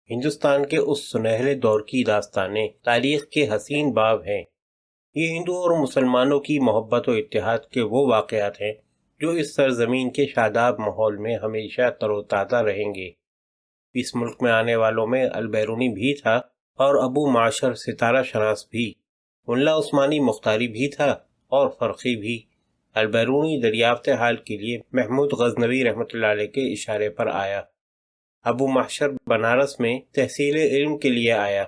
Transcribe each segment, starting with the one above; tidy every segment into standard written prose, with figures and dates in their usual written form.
ہندوستان کے اس سنہرے دور کی داستانیں تاریخ کے حسین باب ہیں۔ یہ ہندو اور مسلمانوں کی محبت و اتحاد کے وہ واقعات ہیں جو اس سرزمین کے شاداب ماحول میں ہمیشہ تر و تازہ رہیں گے۔ اس ملک میں آنے والوں میں البیرونی بھی تھا اور ابو معشر ستارہ شناس بھی، ملا عثمانی مختاری بھی تھا اور فرقی بھی۔ البیرونی دریافت حال کے لیے محمود غزنوی رحمۃ اللہ علیہ کے اشارے پر آیا۔ ابو معشر بنارس میں تحصیل علم کے لیے آیا۔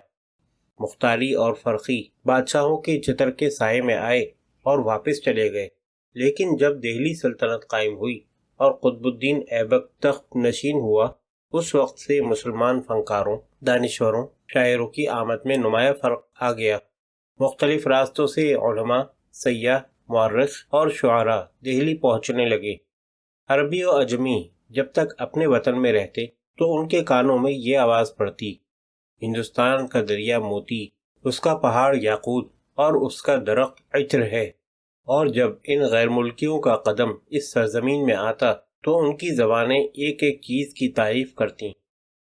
مختاری اور فرقی بادشاہوں کے چتر کے سائے میں آئے اور واپس چلے گئے، لیکن جب دہلی سلطنت قائم ہوئی اور قطب الدین ایبک تخت نشین ہوا، اس وقت سے مسلمان فنکاروں، دانشوروں، شاعروں کی آمد میں نمایاں فرق آ گیا۔ مختلف راستوں سے علماء، سیاح، مورخ اور شعراء دہلی پہنچنے لگے۔ عربی و عجمی جب تک اپنے وطن میں رہتے تو ان کے کانوں میں یہ آواز پڑتی، ہندوستان کا دریا موتی، اس کا پہاڑ یاقوت اور اس کا درخت عطر ہے۔ اور جب ان غیر ملکیوں کا قدم اس سرزمین میں آتا تو ان کی زبانیں ایک ایک چیز کی تعریف کرتیں۔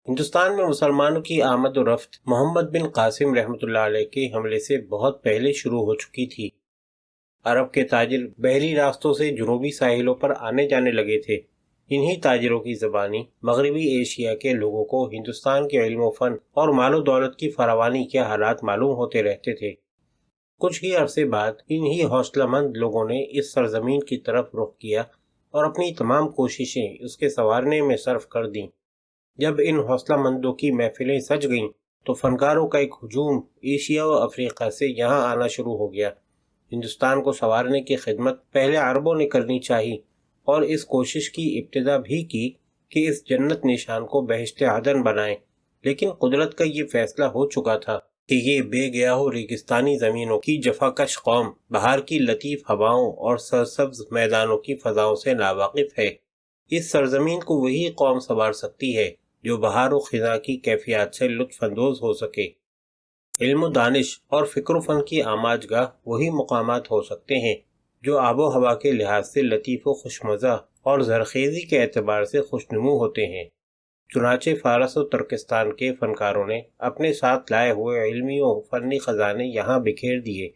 ہندوستان میں مسلمانوں کی آمد و رفت محمد بن قاسم رحمۃ اللہ علیہ کے حملے سے بہت پہلے شروع ہو چکی تھی۔ عرب کے تاجر بحری راستوں سے جنوبی ساحلوں پر آنے جانے لگے تھے۔ انہی تاجروں کی زبانی مغربی ایشیا کے لوگوں کو ہندوستان کے علم و فن اور مال و دولت کی فراوانی کے حالات معلوم ہوتے رہتے تھے۔ کچھ ہی عرصے بعد انہی حوصلہ مند لوگوں نے اس سرزمین کی طرف رخ کیا اور اپنی تمام کوششیں اس کے سنوارنے میں صرف کر دیں۔ جب ان حوصلہ مندوں کی محفلیں سج گئیں تو فنکاروں کا ایک ہجوم ایشیا و افریقہ سے یہاں آنا شروع ہو گیا۔ ہندوستان کو سنوارنے کی خدمت پہلے عربوں نے کرنی چاہی اور اس کوشش کی ابتدا بھی کی کہ اس جنت نشان کو بہشت عدن بنائیں، لیکن قدرت کا یہ فیصلہ ہو چکا تھا کہ یہ بے گیاہ و ریگستانی زمینوں کی جفاکش قوم بہار کی لطیف ہواؤں اور سرسبز میدانوں کی فضاؤں سے ناواقف ہے۔ اس سرزمین کو وہی قوم سنوار سکتی ہے جو بہار و خزاں کی کیفیات سے لطف اندوز ہو سکے۔ علم و دانش اور فکر و فن کی آماج گاہ وہی مقامات ہو سکتے ہیں جو آب و ہوا کے لحاظ سے لطیف و خوشمزہ اور زرخیزی کے اعتبار سے خوشنمو ہوتے ہیں۔ چنانچہ فارس و ترکستان کے فنکاروں نے اپنے ساتھ لائے ہوئے علمی و فنی خزانے یہاں بکھیر دیے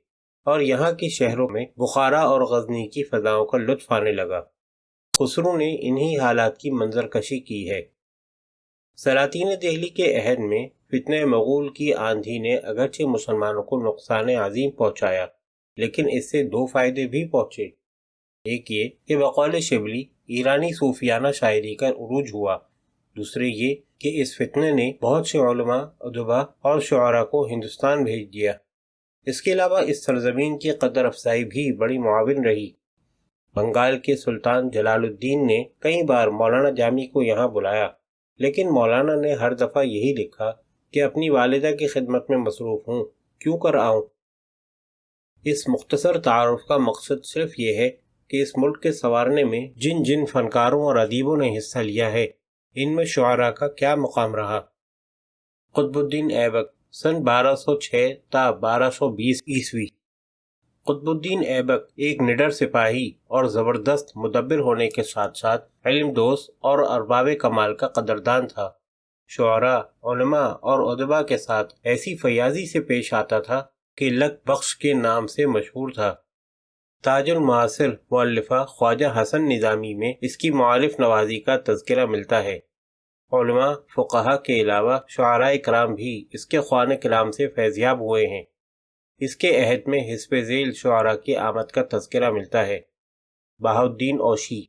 اور یہاں کے شہروں میں بخارا اور غزنی کی فضاؤں کا لطف آنے لگا۔ خسرو نے انہی حالات کی منظر کشی کی ہے۔ سلاطین دہلی کے عہد میں فتنہ مغول کی آندھی نے اگرچہ مسلمانوں کو نقصان عظیم پہنچایا، لیکن اس سے دو فائدے بھی پہنچے۔ ایک یہ کہ بقول شبلی ایرانی صوفیانہ شاعری کا عروج ہوا، دوسرے یہ کہ اس فتنے نے بہت سے علماء، ادباء اور شعراء کو ہندوستان بھیج دیا۔ اس کے علاوہ اس سرزمین کی قدر افزائی بھی بڑی معاون رہی۔ بنگال کے سلطان جلال الدین نے کئی بار مولانا جامی کو یہاں بلایا، لیکن مولانا نے ہر دفعہ یہی لکھا کہ اپنی والدہ کی خدمت میں مصروف ہوں، کیوں کر آؤں۔ اس مختصر تعارف کا مقصد صرف یہ ہے کہ اس ملک کے سنوارنے میں جن جن فنکاروں اور ادیبوں نے حصہ لیا ہے، ان میں شعراء کا کیا مقام رہا۔ قطب الدین ایبک سن 1206 تا 1220 عیسوی۔ قطب الدین ایبک ایک نڈر سپاہی اور زبردست مدبر ہونے کے ساتھ ساتھ علم دوست اور ارباب کمال کا قدردان تھا۔ شعراء، علماء اور ادباء کے ساتھ ایسی فیاضی سے پیش آتا تھا کہ لک بخش کے نام سے مشہور تھا۔ تاج المعاصر مؤلفہ خواجہ حسن نظامی میں اس کی معارف نوازی کا تذکرہ ملتا ہے۔ علماء، فقہاء کے علاوہ شعراء کرام بھی اس کے خوان کلام سے فیضیاب ہوئے ہیں۔ اس کے عہد میں حزب ذیل شعراء کی آمد کا تذکرہ ملتا ہے۔ بہاؤالدین اوشی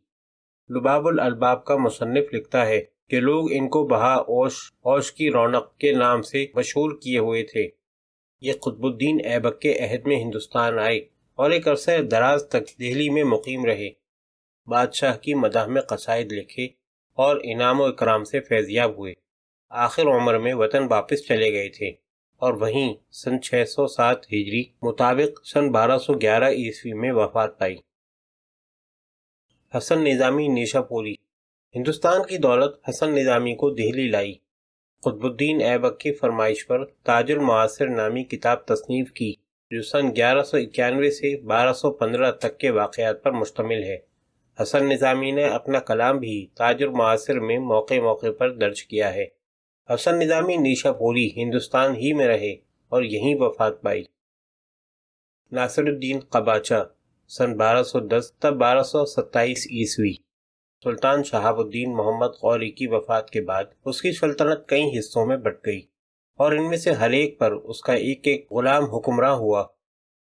لباب الالباب کا مصنف لکھتا ہے کہ لوگ ان کو بہا اوش، اوش کی رونق کے نام سے مشہور کیے ہوئے تھے۔ یہ قطب الدین ایبک کے عہد میں ہندوستان آئے اور ایک عرصہ دراز تک دہلی میں مقیم رہے۔ بادشاہ کی مدح میں قصائد لکھے اور انعام و اکرام سے فیضیاب ہوئے۔ آخر عمر میں وطن واپس چلے گئے تھے اور وہیں سن 607 ہجری مطابق سن 1211 عیسوی میں وفات پائی۔ حسن نظامی نیشا پوری۔ ہندوستان کی دولت حسن نظامی کو دہلی لائی۔ قطب الدین ایبک کی فرمائش پر تاج المعاصر نامی کتاب تصنیف کی جو سن 1191 سے 1215 تک کے واقعات پر مشتمل ہے۔ حسن نظامی نے اپنا کلام بھی تاج المعاصر میں موقع موقع پر درج کیا ہے۔ حسن نظامی نیشا پوری ہندوستان ہی میں رہے اور یہیں وفات پائی۔ ناصر الدین قباچہ سن 1210 تا 1227 عیسوی۔ سلطان شہاب الدین محمد غوری کی وفات کے بعد اس کی سلطنت کئی حصوں میں بٹ گئی اور ان میں سے ہر ایک پر اس کا ایک ایک غلام حکمراں ہوا۔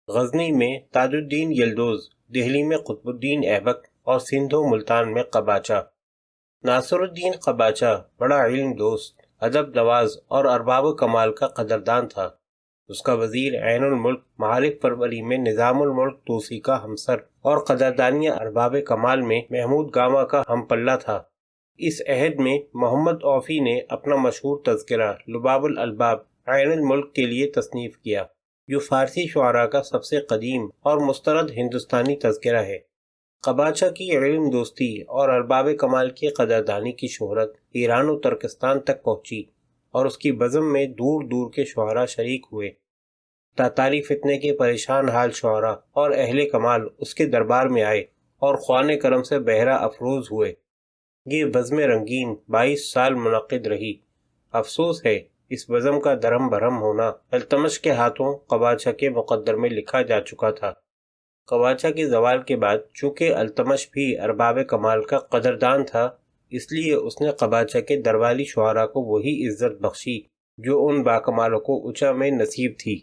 غزنی میں تاج الدین یلدوز، دہلی میں قطب الدین ایبک اور سندھ و ملتان میں قباچہ۔ ناصر الدین قباچہ بڑا علم دوست، ادب نواز اور ارباب کمال کا قدردان تھا۔ اس کا وزیر عین الملک معارف پروری میں نظام الملک توسی کا ہمسر اور قدردانیہ ارباب کمال میں محمود گاما کا ہم پلہ تھا۔ اس عہد میں محمد اوفی نے اپنا مشہور تذکرہ لباب الالباب عین الملک کے لیے تصنیف کیا، جو فارسی شعراء کا سب سے قدیم اور مسترد ہندوستانی تذکرہ ہے۔ قباچہ کی علم دوستی اور ارباب کمال کی قدردانی کی شہرت ایران و ترکستان تک پہنچی اور اس کی بزم میں دور دور کے شعراء شریک ہوئے۔ تاتاری فتنے کے پریشان حال شعراء اور اہل کمال اس کے دربار میں آئے اور خوان کرم سے بہرہ افروز ہوئے۔ یہ بزم رنگین 22 سال منعقد رہی۔ افسوس ہے اس بزم کا درہم برہم ہونا التمش کے ہاتھوں قباچہ کے مقدر میں لکھا جا چکا تھا۔ قباچہ کے زوال کے بعد چونکہ التمش بھی ارباب کمال کا قدردان تھا، اس لیے اس نے قباچہ کے درباری شعراء کو وہی عزت بخشی جو ان باکمالوں کو اونچا میں نصیب تھی۔